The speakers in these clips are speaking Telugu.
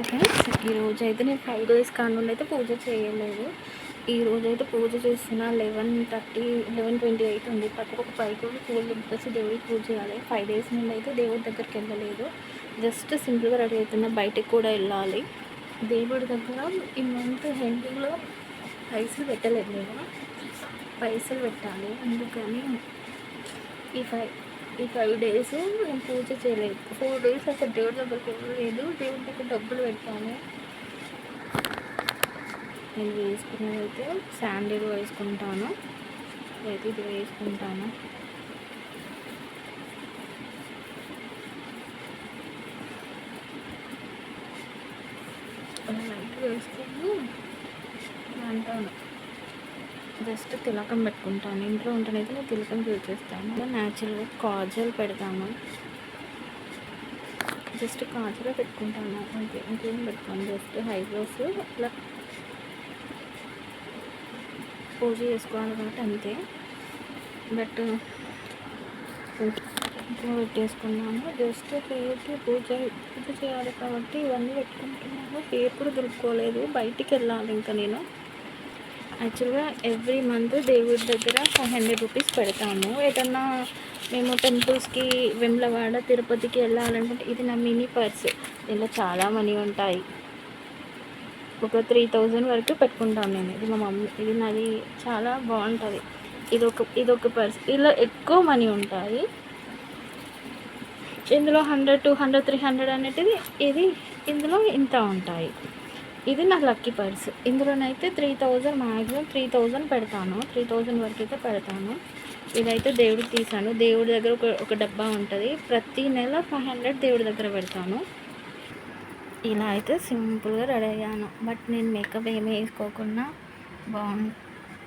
ఫ్రెండ్స్, ఈరోజు అయితే నేను 5 డేస్ కానుండి అయితే పూజ చేయలేదు. ఈరోజు అయితే పూజ చేస్తున్న 11:30, 11:20 అవుతుంది. పక్కకు ఒక 5 కూడా పూలు దింపేసి దేవుడికి పూజ చేయాలి. 5 డేస్ నుండి అయితే దేవుడి దగ్గరికి వెళ్ళలేదు. జస్ట్ సింపుల్గా రెడీ అవుతున్నా. బయటికి కూడా వెళ్ళాలి. దేవుడి దగ్గర ఈ మంత్ ఎండింగ్లో పైసలు పెట్టలేదు నేను. పైసలు పెట్టాలి. అందుకని ఈ 5 డేస్ నేను పూజ చేయలేదు. 4 డేస్ అసలు దేవుడి దగ్గరికి వెళ్ళలేదు. దేవుడి దగ్గర డబ్బులు పెట్టాను. నేను వేసుకునేది అయితే శాండిల్ వేసుకుంటాను. అయితే ఇది వేసుకుంటాను. లైట్ వేసుకొని అంటాను. జస్ట్ తిలకం పెట్టుకుంటాను. ఇంట్లో ఉంటేనైతే నేను తిలకం యూజ్ చేస్తాను. న్యాచురల్గా కాజల్ పెడతాను. జస్ట్ కాజలే పెట్టుకుంటాను. ఇంకేం పెట్టుకోను. జస్ట్ ఐబ్రోస్ ఇట్లా పూజ చేసుకోవాలి కాబట్టి అంతే. బట్ ఇంట్లో పెట్టేసుకున్నాను. జస్ట్ హెయిర్కి పూజ చేయాలి కాబట్టి ఇవన్నీ పెట్టుకుంటున్నాను. హెయిర్ కూడా దులుపుకోలేదు. బయటికి వెళ్ళాలి ఇంకా నేను. యాక్చువల్గా ఎవ్రీ మంత్ దేవుడి దగ్గర 500 రూపీస్ పెడతాము. ఏదన్నా మేము టెంపుల్స్కి, వేములవాడ, తిరుపతికి వెళ్ళాలనుకుంటే ఇది నా మినీ పర్స్. దీనిలో చాలా మనీ ఉంటాయి. ఒక 3000 వరకు పెట్టుకుంటాను నేను. ఇది మా మమ్మీ, ఇది నాది చాలా బాగుంటుంది. ఇదొక పర్స్. ఇలా ఎక్కువ మనీ ఉంటాయి. ఇందులో 100, 200, 300 అనేటిది ఇందులో ఇంత ఉంటాయి. ఇది నా లక్కీ పర్స్. ఇందులోనైతే 3000, మ్యాక్సిమం 3000 పెడతాను. 3000 వరకు అయితే పెడతాను. ఇదైతే దేవుడికి తీసాను. దేవుడి దగ్గర ఒక డబ్బా ఉంటుంది. ప్రతి నెల 500 దేవుడి దగ్గర పెడతాను. ఇలా అయితే సింపుల్గా రెడీ అయ్యాను. బట్ నేను మేకప్ ఏమీ వేసుకోకుండా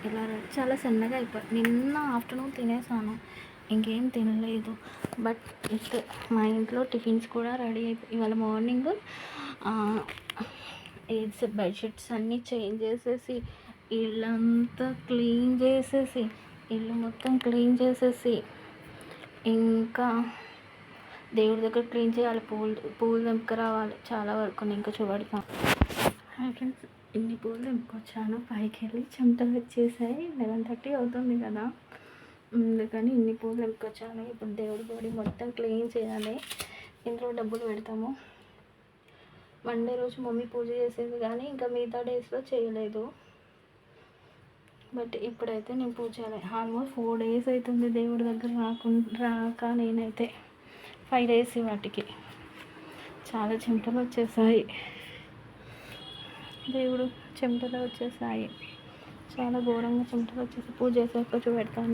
ఇలా చాలా సన్నగా అయిపోయి నిన్న ఆఫ్టర్నూన్ తినేసాను. ఇంకేం తినలేదు. బట్ మా ఇంట్లో టిఫిన్స్ కూడా రెడీ అయిపోయి ఇవాళ మార్నింగ్ బెడ్షీట్స్ అన్నీ చేంజ్ చేసేసి, ఇల్లంతా క్లీన్ చేసేసి, ఇల్లు మొత్తం క్లీన్ చేసేసి, ఇంకా దేవుడి దగ్గర క్లీన్ చేయాలి. పూలు తెంపుకురావాలి. చాలా వరకు నేను ఇంకా చూపెడతాను. హాయ్ ఫ్రెండ్స్, ఇన్ని పూలు తెంపుకొచ్చాను. పైకి వెళ్ళి చెమటలు వచ్చేసాయి. 11:30 అవుతుంది కదా, అందుకని ఇన్ని పూలు తెంపుకొచ్చాను. ఇప్పుడు దేవుడి బాడీ మొత్తం క్లీన్ చేయాలి. ఇంట్లో డబ్బులు పెడతాము. మండే రోజు మమ్మీ పూజ చేసేది కానీ ఇంకా మిగతా డేస్లో చేయలేదు. బట్ ఇప్పుడైతే నేను పూజ చేయాలి. ఆల్మోస్ట్ 4 డేస్ అవుతుంది దేవుడి దగ్గర రాక. నేనైతే 5 డేస్ వాటికి చాలా చెమటలు వచ్చేసాయి. దేవుడు చెమటలు వచ్చేసాయి. చాలా ఘోరంగా చెమటలు వచ్చేసి పూజ చేసాక చూపెడతాను.